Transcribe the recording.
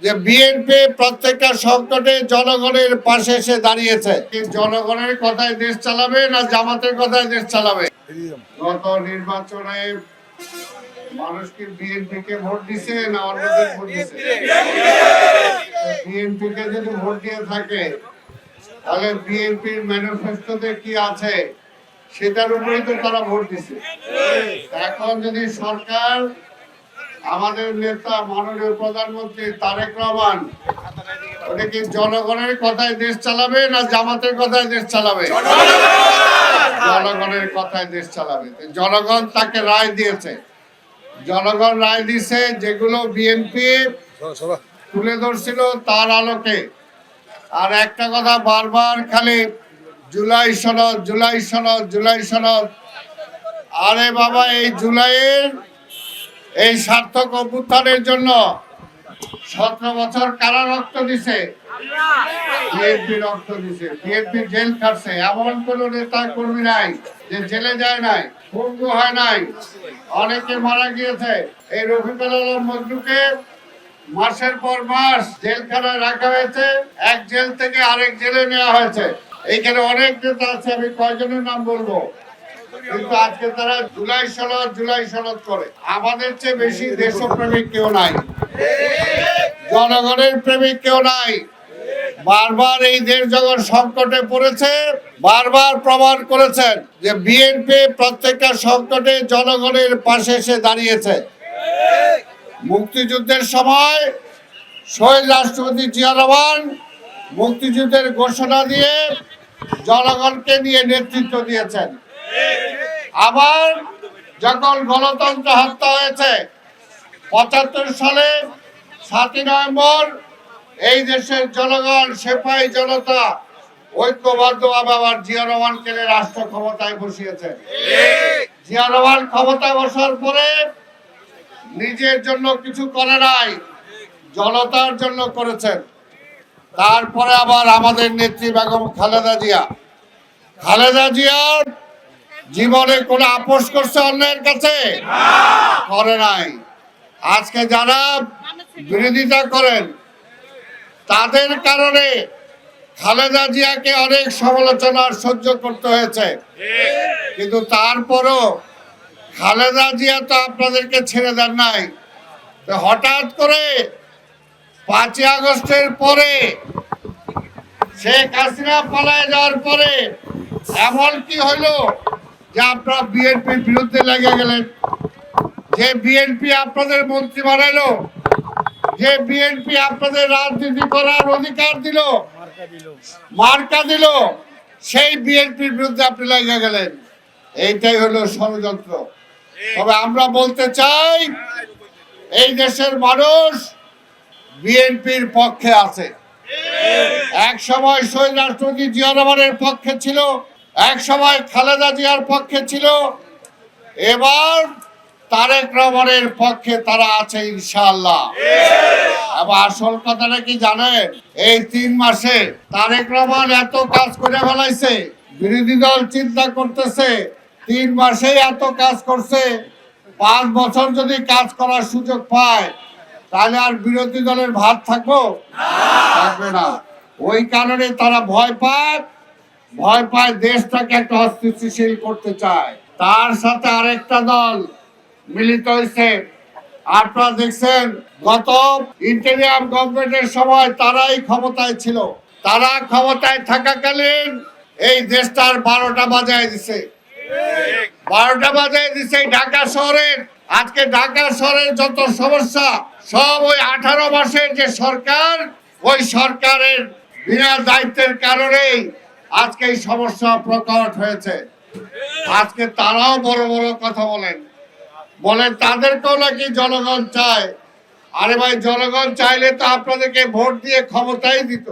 যে বিএনপি প্রত্যেকটা সংকটে জনগণের পাশে এসে দাঁড়িয়েছে। জনগণের কথায় দেশ চালাবে না জামাতের কথায় দেশ চালাবে? গত নির্বাচনে মানুষ কি বিএনপি কে ভোট দিছে না অন্যদের ভোট দিছে? বিএনপি কে যদি ভোট দিয়ে থাকে তাহলে বিএনপির ম্যানিফেস্টোতে কি আছে সেটার উপরেই তো তারা ভোট দিছে। এখন যদি সরকার, আমাদের নেতা মাননীয় প্রধানমন্ত্রী তারেক রহমান, ওটা কি জনগণের কথায় দেশ চালাবে না জামাতের কথায় দেশ চালাবে? জনগণের কথায় দেশ চালাবে। জনগণ তাকে রায় দিয়েছে, জনগণ রায় দিছে যেগুলো বিএনপি তুলে ধরছিল তার আলোকে। আর একটা কথা বারবার খালি জুলাই সনদ, জুলাই সনদ, জুলাই সনদ। আরে বাবা, এই জুলাইয়ের এই সার্থক অভ্যুত্থানের জন্য 17 বছর কারা রক্ত দিছে? বিএনপি রক্ত দিছে, বিএনপি জেল খাটছে। এমন কোন নেতা কর্মী নাই যে জেলে যায় নাই, পঙ্গু হয় নাই, অনেকে মারা গিয়েছে। এই রফিকুল আলম মজনুকে মাসের পর মাস জেলখানায় রাখা হয়েছে, এক জেল থেকে আরেক জেলে নেওয়া হয়েছে। এইখানে অনেক নেতা আছে, আমি কয়জনের নাম বলবো, কিন্তু আজকে তারা জুলাই সনদ, জুলাই সনদ করে। আমাদের চেয়ে বেশি দেশপ্রেমিক কেউ নাই, জনগণের প্রেমিক কেউ নাই। বারবার এই দেশ যখন সংকটে পড়েছে, বারবার প্রমাণ করেছেন যে বিএনপি প্রত্যেকটা সংকটে জনগণের পাশে এসে দাঁড়িয়েছে। মুক্তিযুদ্ধের সময় শহীদ রাষ্ট্রপতি জিয়া রহমান মুক্তিযুদ্ধের ঘোষণা দিয়ে জনগণকে নিয়ে নেতৃত্ব দিয়েছেন। আবার যখন গণতন্ত্র হত্যা হয়েছে ৭৫ সালে ৭ই নভেম্বর, এই দেশের জনগণ, সেপাই জনতা ঐক্যবদ্ধভাবে আবার জিয়া রহমানকে রাষ্ট্র ক্ষমতায় বসিয়েছেন। জিয়া রহমান ক্ষমতায় বসার পরে নিজের জন্য কিছু করে নাই, জনতার জন্য করেছেন। তারপরে আবার আমাদের নেত্রী বেগম খালেদা জিয়া, খালেদা জিয়ার জীবনে কোনো আপোষ করছে অন্যের কাছে? করে নাই। আজকে যারা বিরোধিতা করেন তাদের কারণে খালেদা জিয়াকে অনেক সমালোচনা সহ্য করতে হয়েছে, কিন্তু তারপরও খালেদা জিয়া তো আপনাদেরকে ছেড়ে দেন নাই। তো হঠাৎ করে 5ই আগস্টের পরে, শেখ হাসিনা পালায় যাওয়ার পরে এমন কি হইলো যে আপনারা বিএনপির বিরুদ্ধে লেগে গেলেন? যে বিএনপি আপনাদের মন্ত্রী বানাইলো, যে বিএনপি আপনাদের রাজনীতি করার অধিকার দিল, মার্কা দিল, সেই বিএনপির বিরুদ্ধে আপনি লেগে গেলেন। এইটাই হলো ষড়যন্ত্র। তবে আমরা বলতে চাই, এই দেশের মানুষ বিএনপির পক্ষে আছে। এক সময় শহীদ রাষ্ট্রপতি জিয়া রহমানের পক্ষে ছিল, এক সময় খালেদা জিয়ার পক্ষে ছিল, এবার তারেক রহমানের পক্ষে তারা আছে ইনশাআল্লাহ। আবার আসল কথাটা কি জানেন? এই 3 মাসে তারেক রহমান এত কাজ করে ফেলাইছে, বিরোধী দল চিন্তা করতেছে 3 মাসেই এত কাজ করছে, 5 বছর যদি কাজ করার সুযোগ পায় তাহলে আর বিরোধী দলের ভাত থাকবে না। ওই কারণে তারা ভয় পায়, দেশটাকে একটা অস্থিতিশীল করতে চায়। তার সাথে আরেকটা দল মিলিত হয়েছে। আপনারা দেখছেন গত ইন্টেরিয়াম গভর্নমেন্টের সময় তারাই ক্ষমতায় ছিল। তারা ক্ষমতায় থাকাকালীন এই দেশটার 12টা বাজায় দিছে, 12টা বাজায় দিছে ঢাকা শহরের। আজকে ঢাকা শহরের যত সমস্যা সব ওই 18 মাসের যে সরকার, ওই সরকারের বিনা দায়িত্বের কারণেই আজকে এই সমস্যা প্রকট হয়েছে। আজকে তারাও বড় বড় কথা বলেন তাদেরকেও নাকি জনগণ চায়। আরে ভাই, জনগণ চাইলে তো আপনাদেরকে ভোট দিয়ে ক্ষমতাই দিত।